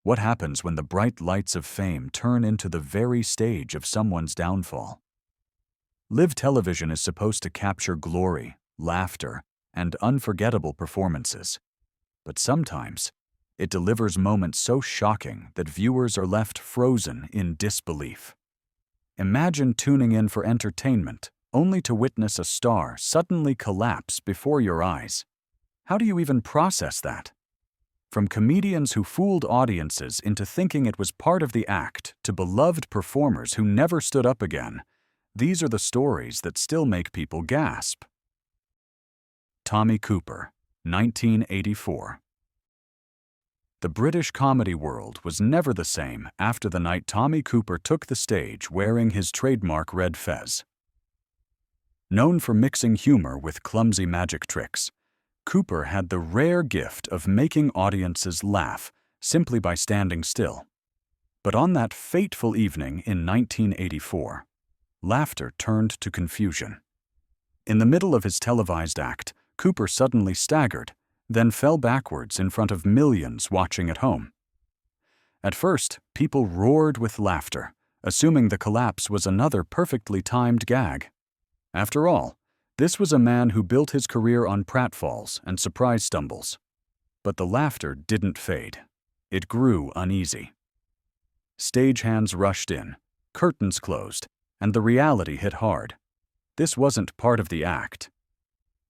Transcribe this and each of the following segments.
What happens when the bright lights of fame turn into the very stage of someone's downfall? Live television is supposed to capture glory, laughter, and unforgettable performances. But sometimes, it delivers moments so shocking that viewers are left frozen in disbelief. Imagine tuning in for entertainment, only to witness a star suddenly collapse before your eyes. How do you even process that? From comedians who fooled audiences into thinking it was part of the act to beloved performers who never stood up again, these are the stories that still make people gasp. Tommy Cooper, 1984. The British comedy world was never the same after the night Tommy Cooper took the stage wearing his trademark red fez. Known for mixing humor with clumsy magic tricks, Cooper had the rare gift of making audiences laugh simply by standing still. But on that fateful evening in 1984, laughter turned to confusion. In the middle of his televised act, Cooper suddenly staggered, then fell backwards in front of millions watching at home. At first, people roared with laughter, assuming the collapse was another perfectly timed gag. After all, this was a man who built his career on pratfalls and surprise stumbles. But the laughter didn't fade. It grew uneasy. Stagehands rushed in, curtains closed, and the reality hit hard. This wasn't part of the act.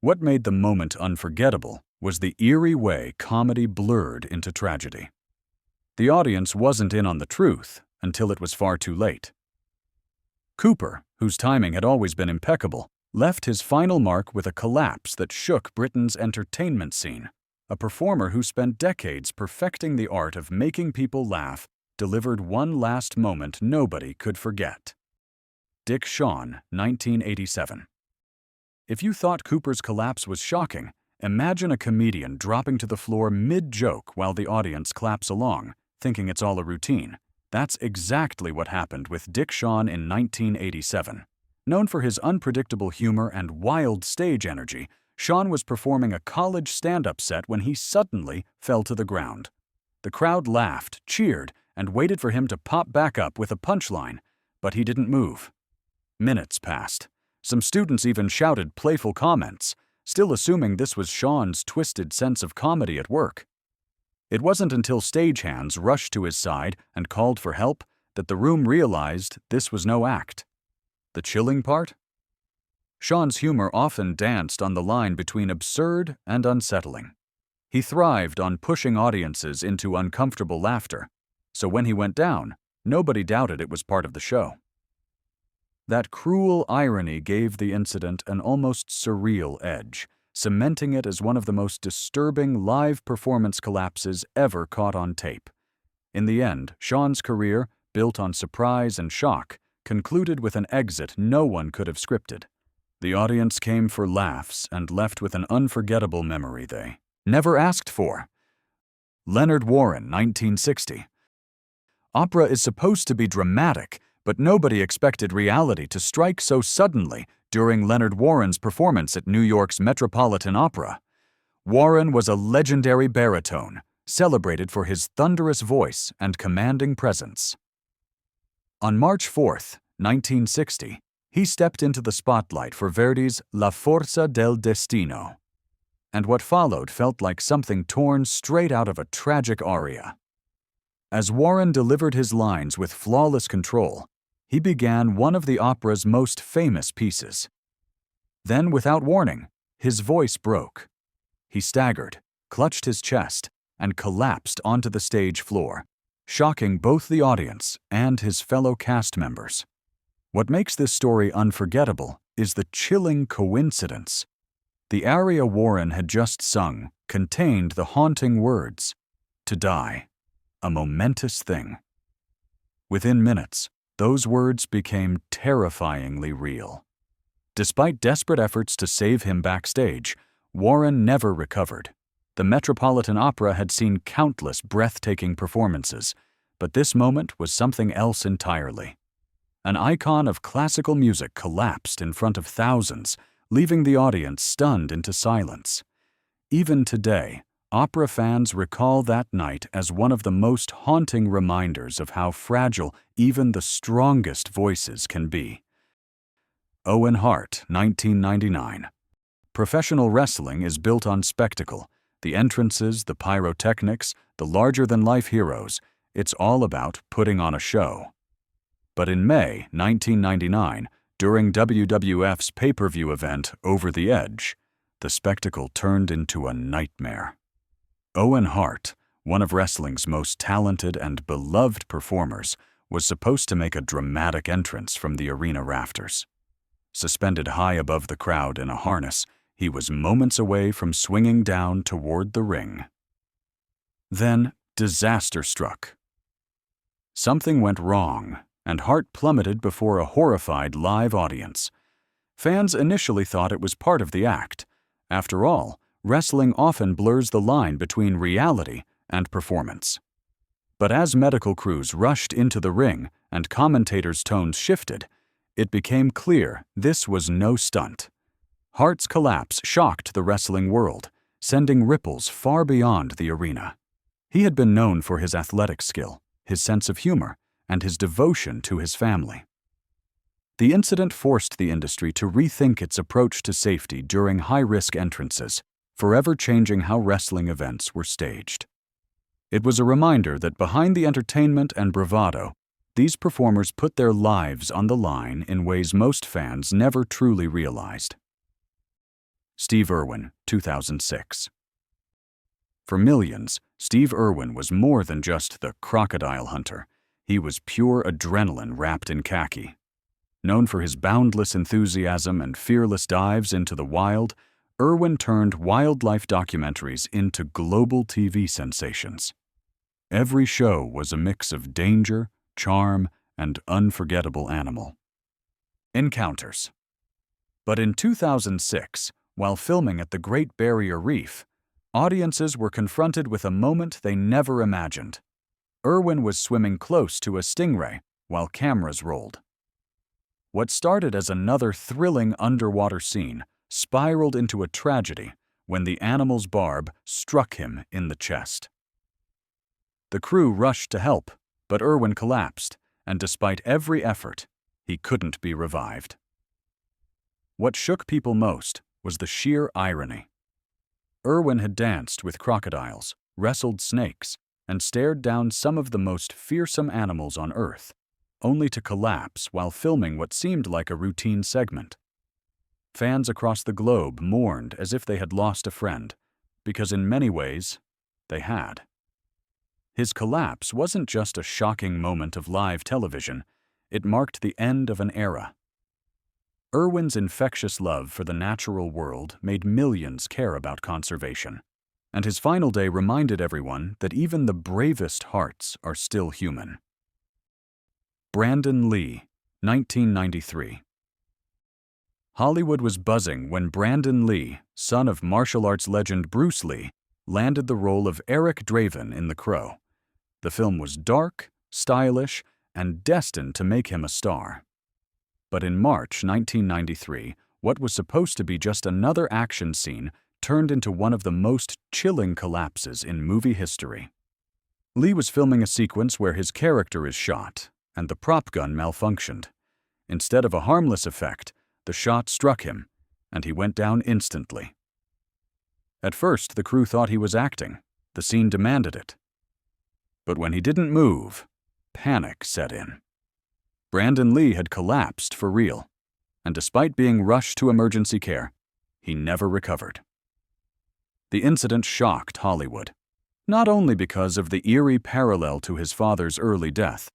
What made the moment unforgettable was the eerie way comedy blurred into tragedy. The audience wasn't in on the truth until it was far too late. Cooper, whose timing had always been impeccable, left his final mark with a collapse that shook Britain's entertainment scene. A performer who spent decades perfecting the art of making people laugh delivered one last moment nobody could forget. Dick Shawn, 1987. If you thought Cooper's collapse was shocking, imagine a comedian dropping to the floor mid-joke while the audience claps along, thinking it's all a routine. That's exactly what happened with Dick Shawn in 1987. Known for his unpredictable humor and wild stage energy, Shawn was performing a college stand-up set when he suddenly fell to the ground. The crowd laughed, cheered, and waited for him to pop back up with a punchline, but he didn't move. Minutes passed. Some students even shouted playful comments, still assuming this was Shawn's twisted sense of comedy at work. It wasn't until stagehands rushed to his side and called for help that the room realized this was no act. The chilling part? Shawn's humor often danced on the line between absurd and unsettling. He thrived on pushing audiences into uncomfortable laughter, so when he went down, nobody doubted it was part of the show. That cruel irony gave the incident an almost surreal edge, cementing it as one of the most disturbing live performance collapses ever caught on tape. In the end, Shawn's career, built on surprise and shock, concluded with an exit no one could have scripted. The audience came for laughs and left with an unforgettable memory they never asked for. Leonard Warren, 1960. Opera is supposed to be dramatic, but nobody expected reality to strike so suddenly during Leonard Warren's performance at New York's Metropolitan Opera. Warren was a legendary baritone, celebrated for his thunderous voice and commanding presence. On March 4, 1960, he stepped into the spotlight for Verdi's La Forza del Destino, and what followed felt like something torn straight out of a tragic aria. As Warren delivered his lines with flawless control, he began one of the opera's most famous pieces. Then, without warning, his voice broke. He staggered, clutched his chest, and collapsed onto the stage floor, shocking both the audience and his fellow cast members. What makes this story unforgettable is the chilling coincidence. The aria Warren had just sung contained the haunting words, "To die, a momentous thing." Within minutes, those words became terrifyingly real. Despite desperate efforts to save him backstage, Warren never recovered. The Metropolitan Opera had seen countless breathtaking performances, but this moment was something else entirely. An icon of classical music collapsed in front of thousands, leaving the audience stunned into silence. Even today, opera fans recall that night as one of the most haunting reminders of how fragile even the strongest voices can be. Owen Hart, 1999. Professional wrestling is built on spectacle. The entrances, the pyrotechnics, the larger-than-life heroes, it's all about putting on a show. But in May 1999, during WWF's pay-per-view event Over the Edge, the spectacle turned into a nightmare. Owen Hart, one of wrestling's most talented and beloved performers, was supposed to make a dramatic entrance from the arena rafters. Suspended high above the crowd in a harness, he was moments away from swinging down toward the ring. Then, disaster struck. Something went wrong, and Hart plummeted before a horrified live audience. Fans initially thought it was part of the act. After all, wrestling often blurs the line between reality and performance. But as medical crews rushed into the ring and commentators' tones shifted, it became clear this was no stunt. Hart's collapse shocked the wrestling world, sending ripples far beyond the arena. He had been known for his athletic skill, his sense of humor, and his devotion to his family. The incident forced the industry to rethink its approach to safety during high-risk entrances, forever changing how wrestling events were staged. It was a reminder that behind the entertainment and bravado, these performers put their lives on the line in ways most fans never truly realized. Steve Irwin, 2006. For millions, Steve Irwin was more than just the crocodile hunter. He was pure adrenaline wrapped in khaki. Known for his boundless enthusiasm and fearless dives into the wild, Irwin turned wildlife documentaries into global TV sensations. Every show was a mix of danger, charm, and unforgettable animal encounters. But in 2006, while filming at the Great Barrier Reef, audiences were confronted with a moment they never imagined. Irwin was swimming close to a stingray while cameras rolled. What started as another thrilling underwater scene spiraled into a tragedy when the animal's barb struck him in the chest. The crew rushed to help, but Irwin collapsed, and despite every effort, he couldn't be revived. What shook people most was the sheer irony. Irwin had danced with crocodiles, wrestled snakes, and stared down some of the most fearsome animals on Earth, only to collapse while filming what seemed like a routine segment. Fans across the globe mourned as if they had lost a friend, because in many ways, they had. His collapse wasn't just a shocking moment of live television, it marked the end of an era. Irwin's infectious love for the natural world made millions care about conservation, and his final day reminded everyone that even the bravest hearts are still human. Brandon Lee, 1993. Hollywood was buzzing when Brandon Lee, son of martial arts legend Bruce Lee, landed the role of Eric Draven in The Crow. The film was dark, stylish, and destined to make him a star. But in March 1993, what was supposed to be just another action scene turned into one of the most chilling collapses in movie history. Lee was filming a sequence where his character is shot, and the prop gun malfunctioned. Instead of a harmless effect, the shot struck him, and he went down instantly. At first, the crew thought he was acting. The scene demanded it. But when he didn't move, panic set in. Brandon Lee had collapsed for real, and despite being rushed to emergency care, he never recovered. The incident shocked Hollywood, not only because of the eerie parallel to his father's early death,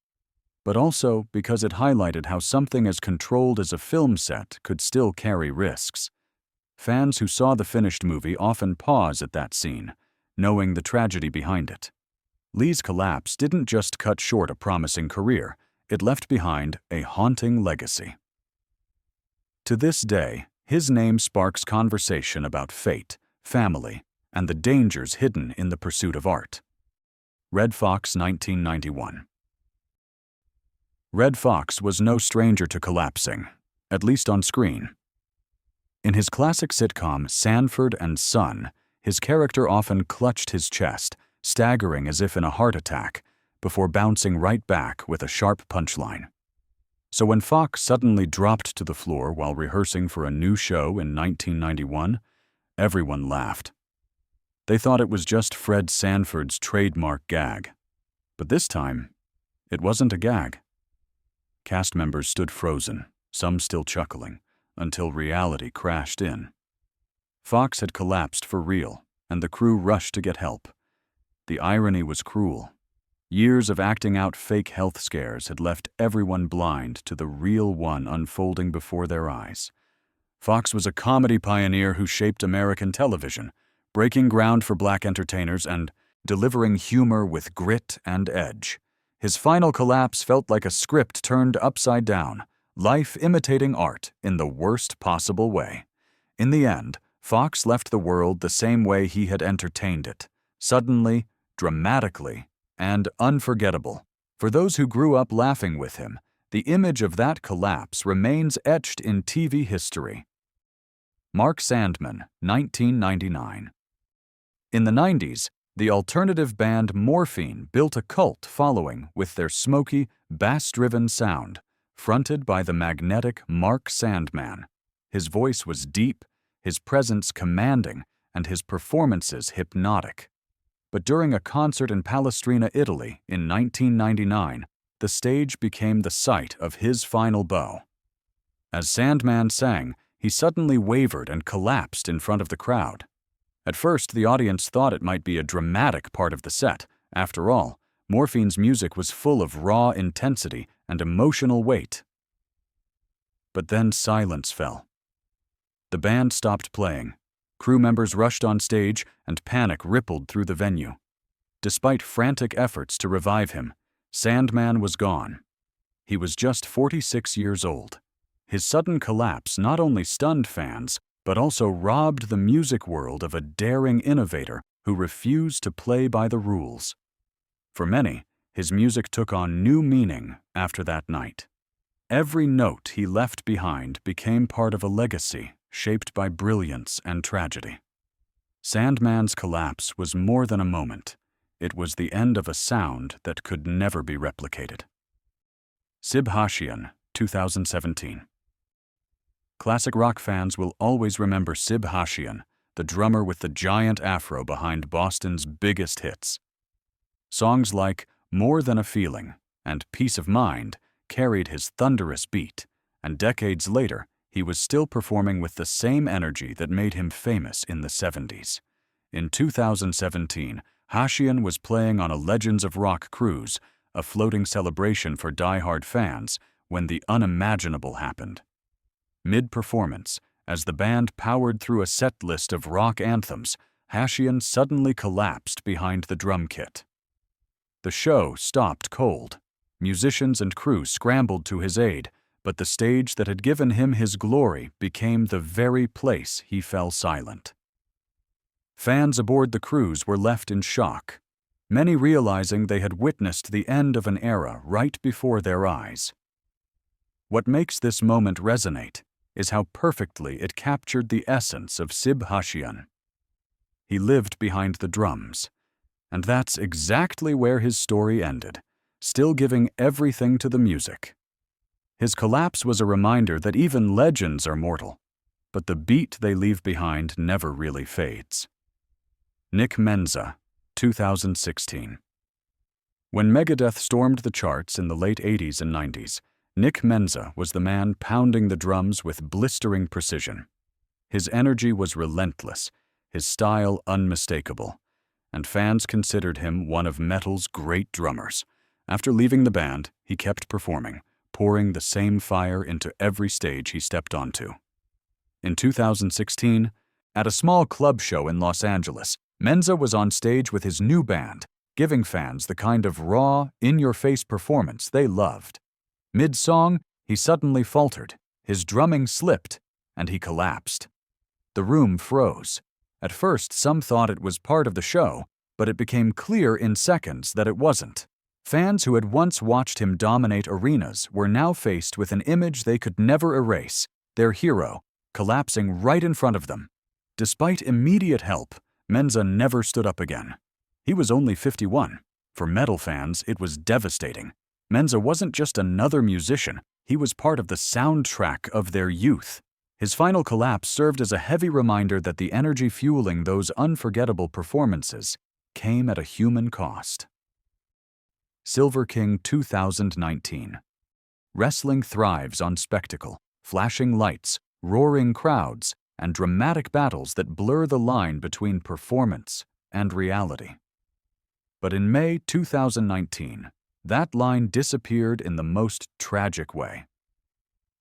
but also because it highlighted how something as controlled as a film set could still carry risks. Fans who saw the finished movie often pause at that scene, knowing the tragedy behind it. Lee's collapse didn't just cut short a promising career, it left behind a haunting legacy. To this day, his name sparks conversation about fate, family, and the dangers hidden in the pursuit of art. Red Fox, 1991. Red Fox was no stranger to collapsing, at least on screen. In his classic sitcom Sanford and Son, His character often clutched his chest, staggering as if in a heart attack, before bouncing right back with a sharp punchline. So when Fox suddenly dropped to the floor while rehearsing for a new show in 1991, everyone laughed. They thought it was just Fred Sanford's trademark gag. But this time, it wasn't a gag. Cast members stood frozen, some still chuckling, until reality crashed in. Fox had collapsed for real, and the crew rushed to get help. The irony was cruel. Years of acting out fake health scares had left everyone blind to the real one unfolding before their eyes. Fox was a comedy pioneer who shaped American television, breaking ground for black entertainers and delivering humor with grit and edge. His final collapse felt like a script turned upside down, life imitating art in the worst possible way. In the end, Fox left the world the same way he had entertained it, suddenly, dramatically, and unforgettable. For those who grew up laughing with him, the image of that collapse remains etched in TV history. Mark Sandman, 1999. In the 90s, the alternative band Morphine built a cult following with their smoky, bass-driven sound, fronted by the magnetic Mark Sandman. His voice was deep, his presence commanding, and his performances hypnotic. But during a concert in Palestrina, Italy, in 1999, the stage became the site of his final bow. As Sandman sang, he suddenly wavered and collapsed in front of the crowd. At first, the audience thought it might be a dramatic part of the set. After all, Morphine's music was full of raw intensity and emotional weight. But then silence fell. The band stopped playing. Crew members rushed on stage, and panic rippled through the venue. Despite frantic efforts to revive him, Sandman was gone. He was just 46 years old. His sudden collapse not only stunned fans, but also robbed the music world of a daring innovator who refused to play by the rules. For many, his music took on new meaning after that night. Every note he left behind became part of a legacy shaped by brilliance and tragedy. Sandman's collapse was more than a moment. It was the end of a sound that could never be replicated. Sib Hashian, 2017. Classic rock fans will always remember Sib Hashian, the drummer with the giant afro behind Boston's biggest hits. Songs like More Than a Feeling and Peace of Mind carried his thunderous beat, and decades later, he was still performing with the same energy that made him famous in the 70s. In 2017, Hashian was playing on a Legends of Rock cruise, a floating celebration for die-hard fans, when the unimaginable happened. Mid-performance, as the band powered through a set list of rock anthems, Hashian suddenly collapsed behind the drum kit. The show stopped cold. Musicians and crew scrambled to his aid, but the stage that had given him his glory became the very place he fell silent. Fans aboard the cruise were left in shock, many realizing they had witnessed the end of an era right before their eyes. What makes this moment resonate is how perfectly it captured the essence of Sib Hashian. He lived behind the drums, and that's exactly where his story ended, still giving everything to the music. His collapse was a reminder that even legends are mortal, but the beat they leave behind never really fades. Nick Menza, 2016. When Megadeth stormed the charts in the late 80s and 90s, Nick Menza was the man pounding the drums with blistering precision. His energy was relentless, his style unmistakable, and fans considered him one of metal's great drummers. After leaving the band, he kept performing, pouring the same fire into every stage he stepped onto. In 2016, at a small club show in Los Angeles, Menza was on stage with his new band, giving fans the kind of raw, in-your-face performance they loved. Mid-song, he suddenly faltered, his drumming slipped, and he collapsed. The room froze. At first, some thought it was part of the show, but it became clear in seconds that it wasn't. Fans who had once watched him dominate arenas were now faced with an image they could never erase, their hero, collapsing right in front of them. Despite immediate help, Menza never stood up again. He was only 51. For metal fans, it was devastating. Menza wasn't just another musician, he was part of the soundtrack of their youth. His final collapse served as a heavy reminder that the energy fueling those unforgettable performances came at a human cost. Silver King 2019. Wrestling thrives on spectacle, flashing lights, roaring crowds, and dramatic battles that blur the line between performance and reality. But in May 2019, that line disappeared in the most tragic way.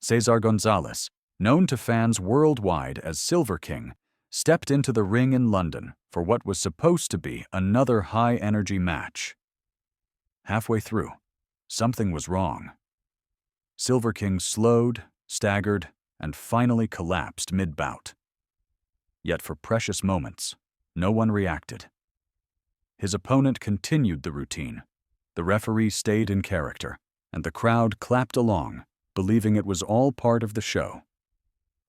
Cesar Gonzalez, known to fans worldwide as Silver King, stepped into the ring in London for what was supposed to be another high-energy match. Halfway through, something was wrong. Silver King slowed, staggered, and finally collapsed mid-bout. Yet for precious moments, no one reacted. His opponent continued the routine. The referee stayed in character, and the crowd clapped along, believing it was all part of the show.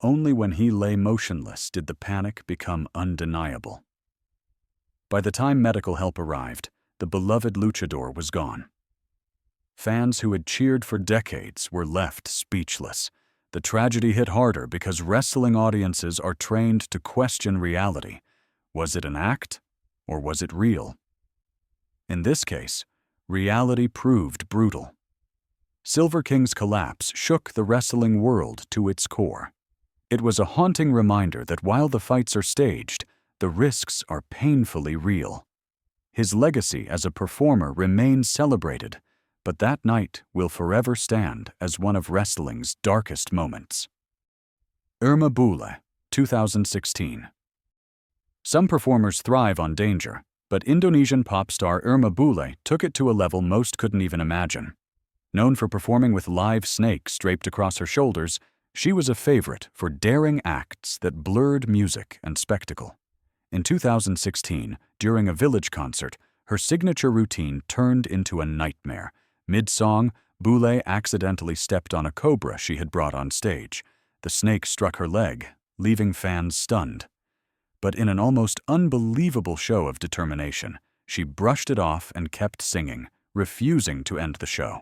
Only when he lay motionless did the panic become undeniable. By the time medical help arrived, the beloved luchador was gone. Fans who had cheered for decades were left speechless. The tragedy hit harder because wrestling audiences are trained to question reality. Was it an act, or was it real? In this case, reality proved brutal. Silver King's collapse shook the wrestling world to its core. It was a haunting reminder that while the fights are staged, the risks are painfully real. His legacy as a performer remains celebrated, but that night will forever stand as one of wrestling's darkest moments. Irma Bule, 2016. Some performers thrive on danger, but Indonesian pop star Irma Bule took it to a level most couldn't even imagine. Known for performing with live snakes draped across her shoulders, she was a favorite for daring acts that blurred music and spectacle. In 2016, during a village concert, her signature routine turned into a nightmare. Mid-song, Bule accidentally stepped on a cobra she had brought on stage. The snake struck her leg, leaving fans stunned. But in an almost unbelievable show of determination, she brushed it off and kept singing, refusing to end the show.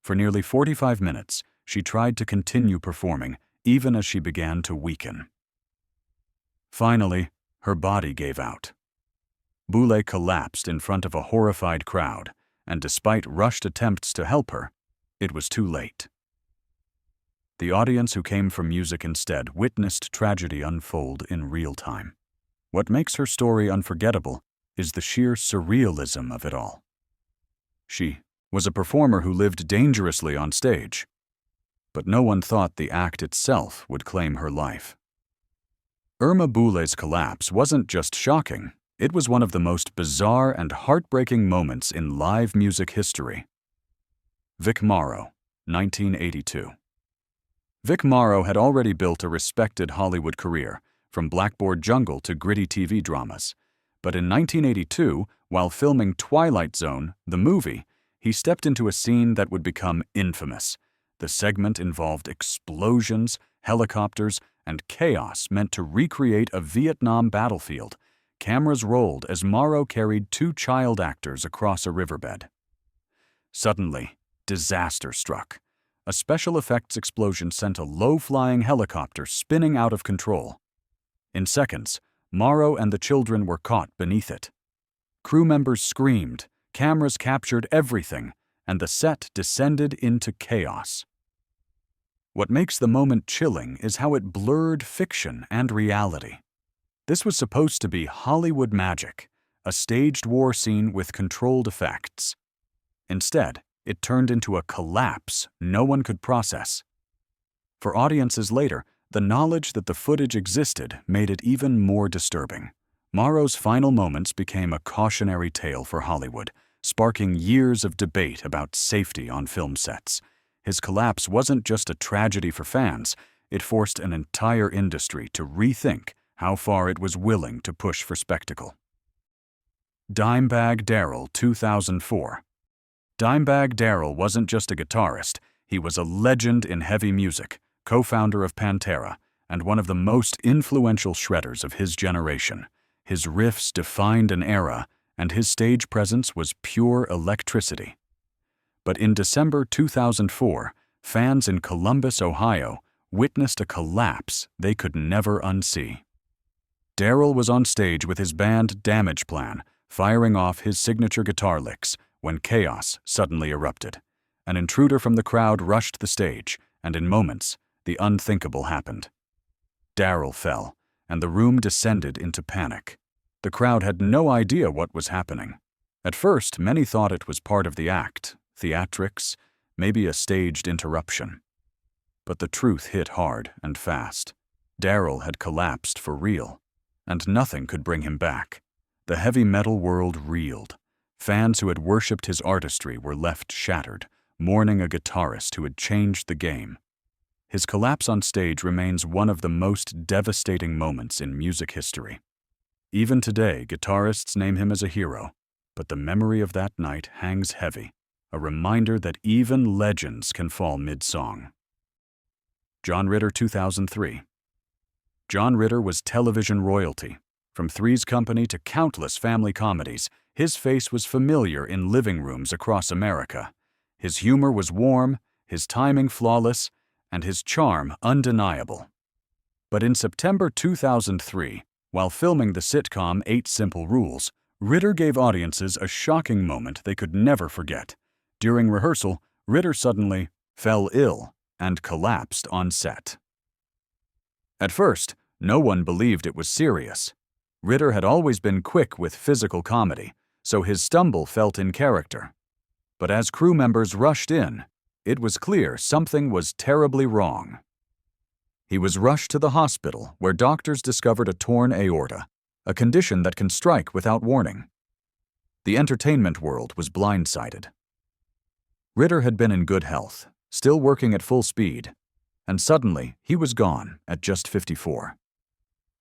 For nearly 45 minutes, she tried to continue performing, even as she began to weaken. Finally, her body gave out. Bule collapsed in front of a horrified crowd, and despite rushed attempts to help her, it was too late. The audience who came for music instead witnessed tragedy unfold in real time. What makes her story unforgettable is the sheer surrealism of it all. She was a performer who lived dangerously on stage, but no one thought the act itself would claim her life. Irma Bule's collapse wasn't just shocking, it was one of the most bizarre and heartbreaking moments in live music history. Vic Morrow, 1982. Vic Morrow had already built a respected Hollywood career, from Blackboard Jungle to gritty TV dramas. But in 1982, while filming Twilight Zone, the movie, he stepped into a scene that would become infamous. The segment involved explosions, helicopters, and chaos meant to recreate a Vietnam battlefield. Cameras rolled as Morrow carried two child actors across a riverbed. Suddenly, disaster struck. A special effects explosion sent a low-flying helicopter spinning out of control. In seconds, Morrow and the children were caught beneath it. Crew members screamed, cameras captured everything, and the set descended into chaos. What makes the moment chilling is how it blurred fiction and reality. This was supposed to be Hollywood magic, a staged war scene with controlled effects. Instead, it turned into a collapse no one could process. For audiences later, the knowledge that the footage existed made it even more disturbing. Morrow's final moments became a cautionary tale for Hollywood, sparking years of debate about safety on film sets. His collapse wasn't just a tragedy for fans, it forced an entire industry to rethink how far it was willing to push for spectacle. Dimebag Darrell, 2004. Dimebag Darrell wasn't just a guitarist, he was a legend in heavy music, co-founder of Pantera, and one of the most influential shredders of his generation. His riffs defined an era, and his stage presence was pure electricity. But in December 2004, fans in Columbus, Ohio, witnessed a collapse they could never unsee. Darryl was on stage with his band Damage Plan, firing off his signature guitar licks, when chaos suddenly erupted. An intruder from the crowd rushed the stage, and in moments, the unthinkable happened. Darryl fell, and the room descended into panic. The crowd had no idea what was happening. At first, many thought it was part of the act, theatrics, maybe a staged interruption. But the truth hit hard and fast. Darryl had collapsed for real, and nothing could bring him back. The heavy metal world reeled. Fans who had worshipped his artistry were left shattered, mourning a guitarist who had changed the game. His collapse on stage remains one of the most devastating moments in music history. Even today, guitarists name him as a hero, but the memory of that night hangs heavy, a reminder that even legends can fall mid-song. John Ritter, 2003. John Ritter was television royalty. From Three's Company to countless family comedies, his face was familiar in living rooms across America. His humor was warm, his timing flawless, and his charm undeniable. But in September 2003, while filming the sitcom 8 Simple Rules, Ritter gave audiences a shocking moment they could never forget. During rehearsal, Ritter suddenly fell ill and collapsed on set. At first, no one believed it was serious. Ritter had always been quick with physical comedy, so his stumble felt in character. But as crew members rushed in, it was clear something was terribly wrong. He was rushed to the hospital, where doctors discovered a torn aorta, a condition that can strike without warning. The entertainment world was blindsided. Ritter had been in good health, still working at full speed, and suddenly he was gone at just 54.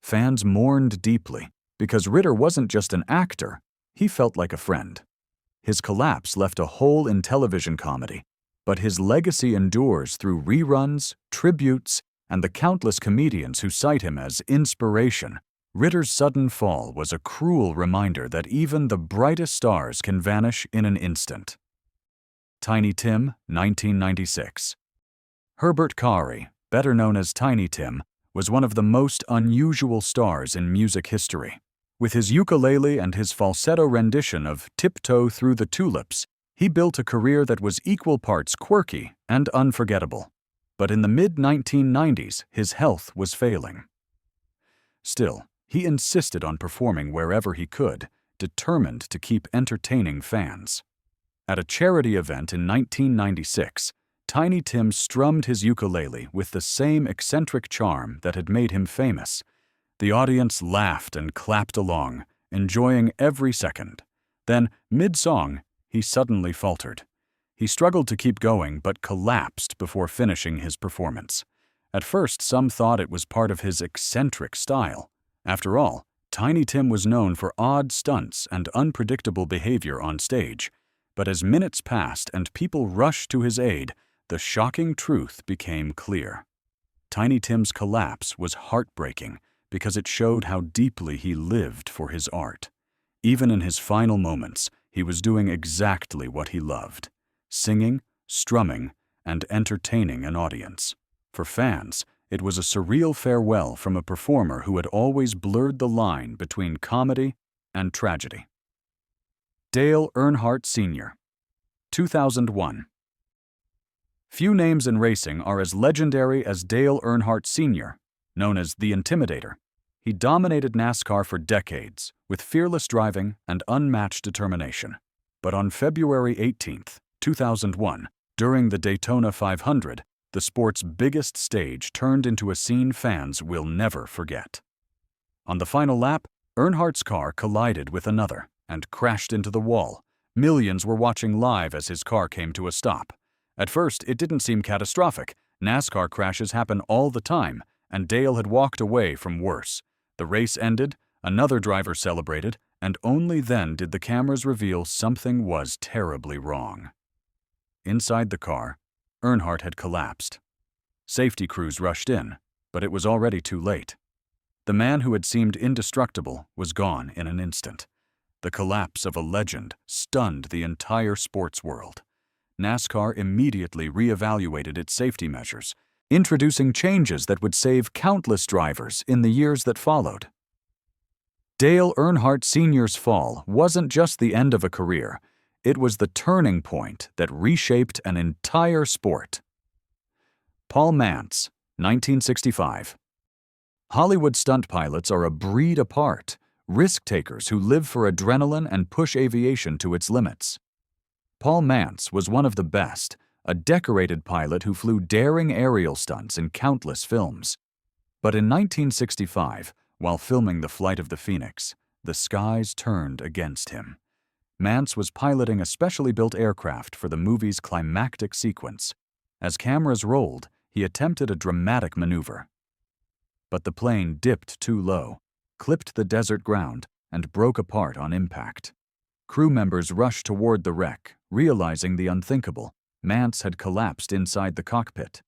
Fans mourned deeply because Ritter wasn't just an actor, he felt like a friend. His collapse left a hole in television comedy, but his legacy endures through reruns, tributes, and the countless comedians who cite him as inspiration. Ritter's sudden fall was a cruel reminder that even the brightest stars can vanish in an instant. Tiny Tim, 1996. Herbert Carey, better known as Tiny Tim, was one of the most unusual stars in music history. With his ukulele and his falsetto rendition of Tiptoe Through the Tulips, he built a career that was equal parts quirky and unforgettable. But in the mid-1990s, his health was failing. Still, he insisted on performing wherever he could, determined to keep entertaining fans. At a charity event in 1996, Tiny Tim strummed his ukulele with the same eccentric charm that had made him famous. The audience laughed and clapped along, enjoying every second. Then, mid-song, he suddenly faltered. He struggled to keep going but collapsed before finishing his performance. At first, some thought it was part of his eccentric style. After all, Tiny Tim was known for odd stunts and unpredictable behavior on stage. But as minutes passed and people rushed to his aid, the shocking truth became clear. Tiny Tim's collapse was heartbreaking because it showed how deeply he lived for his art. Even in his final moments, he was doing exactly what he loved: singing, strumming, and entertaining an audience. For fans, it was a surreal farewell from a performer who had always blurred the line between comedy and tragedy. Dale Earnhardt Sr., 2001. Few names in racing are as legendary as Dale Earnhardt Sr., known as the Intimidator. He dominated NASCAR for decades, with fearless driving and unmatched determination. But on February 18, 2001, during the Daytona 500, the sport's biggest stage turned into a scene fans will never forget. On the final lap, Earnhardt's car collided with another and crashed into the wall. Millions were watching live as his car came to a stop. At first, it didn't seem catastrophic. NASCAR crashes happen all the time, and Dale had walked away from worse. The race ended, another driver celebrated, and only then did the cameras reveal something was terribly wrong. Inside the car, Earnhardt had collapsed. Safety crews rushed in, but it was already too late. The man who had seemed indestructible was gone in an instant. The collapse of a legend stunned the entire sports world. NASCAR immediately reevaluated its safety measures, introducing changes that would save countless drivers in the years that followed. Dale Earnhardt Sr.'s fall wasn't just the end of a career, it was the turning point that reshaped an entire sport. Paul Mantz, 1965. Hollywood stunt pilots are a breed apart, risk-takers who live for adrenaline and push aviation to its limits. Paul Mantz was one of the best, a decorated pilot who flew daring aerial stunts in countless films. But in 1965, while filming The Flight of the Phoenix, the skies turned against him. Mantz was piloting a specially built aircraft for the movie's climactic sequence. As cameras rolled, he attempted a dramatic maneuver. But the plane dipped too low, clipped the desert ground, and broke apart on impact. Crew members rushed toward the wreck, realizing the unthinkable. Mantz had collapsed inside the cockpit.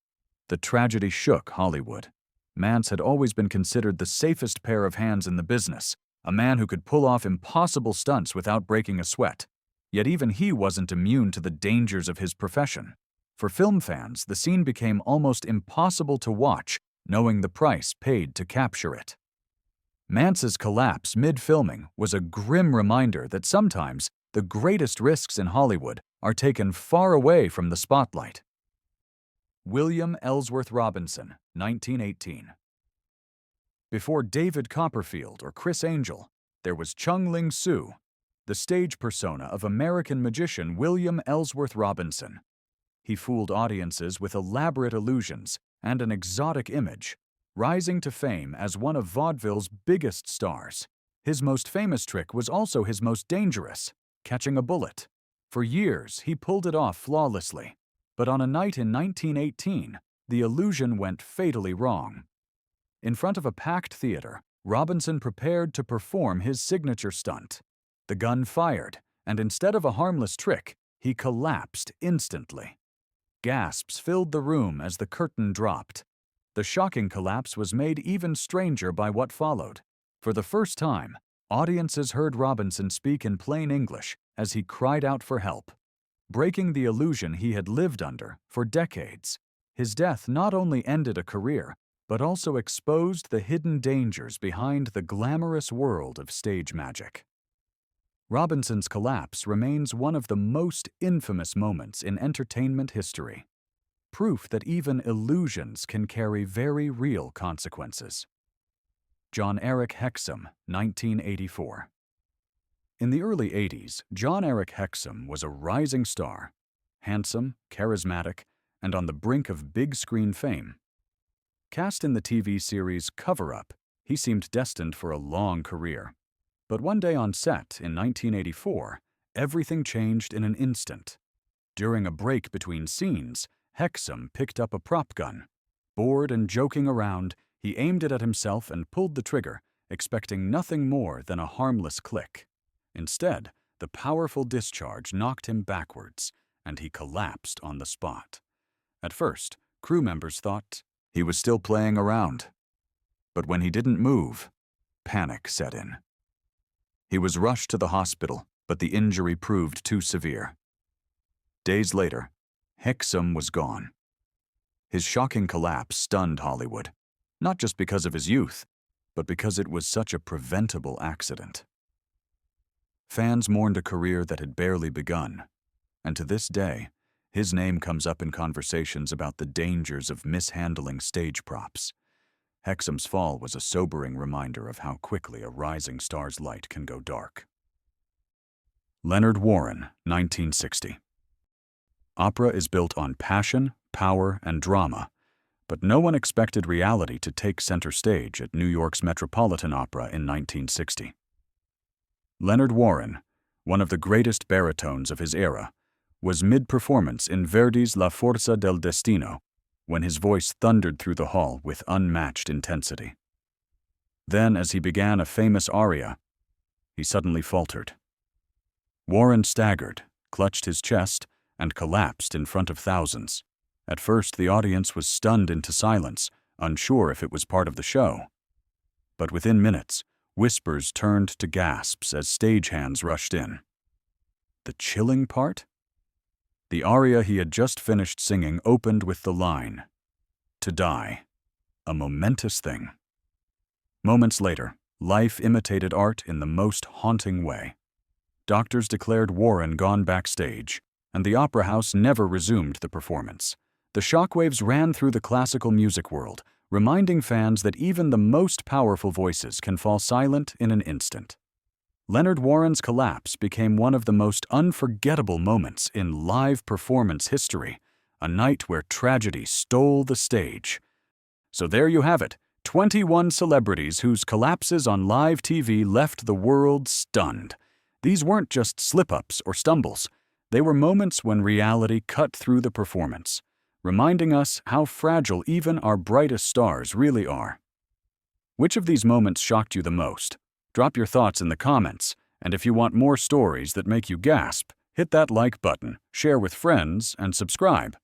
The tragedy shook Hollywood. Mantz had always been considered the safest pair of hands in the business, a man who could pull off impossible stunts without breaking a sweat. Yet even he wasn't immune to the dangers of his profession. For film fans, the scene became almost impossible to watch, knowing the price paid to capture it. Mantz's collapse mid-filming was a grim reminder that sometimes the greatest risks in Hollywood are taken far away from the spotlight. William Ellsworth Robinson, 1918. Before David Copperfield or Criss Angel, there was Chung Ling Soo, the stage persona of American magician William Ellsworth Robinson. He fooled audiences with elaborate illusions and an exotic image, rising to fame as one of vaudeville's biggest stars. His most famous trick was also his most dangerous, catching a bullet. For years, he pulled it off flawlessly. But on a night in 1918, the illusion went fatally wrong. In front of a packed theater, Robinson prepared to perform his signature stunt. The gun fired, and instead of a harmless trick, he collapsed instantly. Gasps filled the room as the curtain dropped. The shocking collapse was made even stranger by what followed. For the first time, audiences heard Robinson speak in plain English as he cried out for help, breaking the illusion he had lived under for decades. His death not only ended a career, but also exposed the hidden dangers behind the glamorous world of stage magic. Robinson's collapse remains one of the most infamous moments in entertainment history, proof that even illusions can carry very real consequences. John Eric Hexum, 1984. In the early 80s, John Eric Hexum was a rising star, handsome, charismatic, and on the brink of big-screen fame. Cast in the TV series Cover Up, he seemed destined for a long career. But one day on set in 1984, everything changed in an instant. During a break between scenes, Hexum picked up a prop gun. Bored and joking around, he aimed it at himself and pulled the trigger, expecting nothing more than a harmless click. Instead, the powerful discharge knocked him backwards, and he collapsed on the spot. At first, crew members thought he was still playing around. But when he didn't move, panic set in. He was rushed to the hospital, but the injury proved too severe. Days later, Hexum was gone. His shocking collapse stunned Hollywood, not just because of his youth, but because it was such a preventable accident. Fans mourned a career that had barely begun, and to this day, his name comes up in conversations about the dangers of mishandling stage props. Hexum's fall was a sobering reminder of how quickly a rising star's light can go dark. Leonard Warren, 1960. Opera is built on passion, power, and drama, but no one expected reality to take center stage at New York's Metropolitan Opera in 1960. Leonard Warren, one of the greatest baritones of his era, was mid-performance in Verdi's La Forza del Destino when his voice thundered through the hall with unmatched intensity. Then, as he began a famous aria, he suddenly faltered. Warren staggered, clutched his chest, and collapsed in front of thousands. At first, the audience was stunned into silence, unsure if it was part of the show. but within minutes, whispers turned to gasps as stagehands rushed in. The chilling part? The aria he had just finished singing opened with the line, "To die, a momentous thing." Moments later, life imitated art in the most haunting way. Doctors declared Warren gone backstage, and the opera house never resumed the performance. The shockwaves ran through the classical music world, reminding fans that even the most powerful voices can fall silent in an instant. Leonard Warren's collapse became one of the most unforgettable moments in live performance history, a night where tragedy stole the stage. So there you have it, 21 celebrities whose collapses on live TV left the world stunned. These weren't just slip-ups or stumbles. They were moments when reality cut through the performance, reminding us how fragile even our brightest stars really are. Which of these moments shocked you the most? Drop your thoughts in the comments, and if you want more stories that make you gasp, hit that like button, share with friends, and subscribe.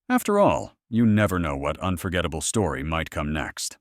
After all, you never know what unforgettable story might come next.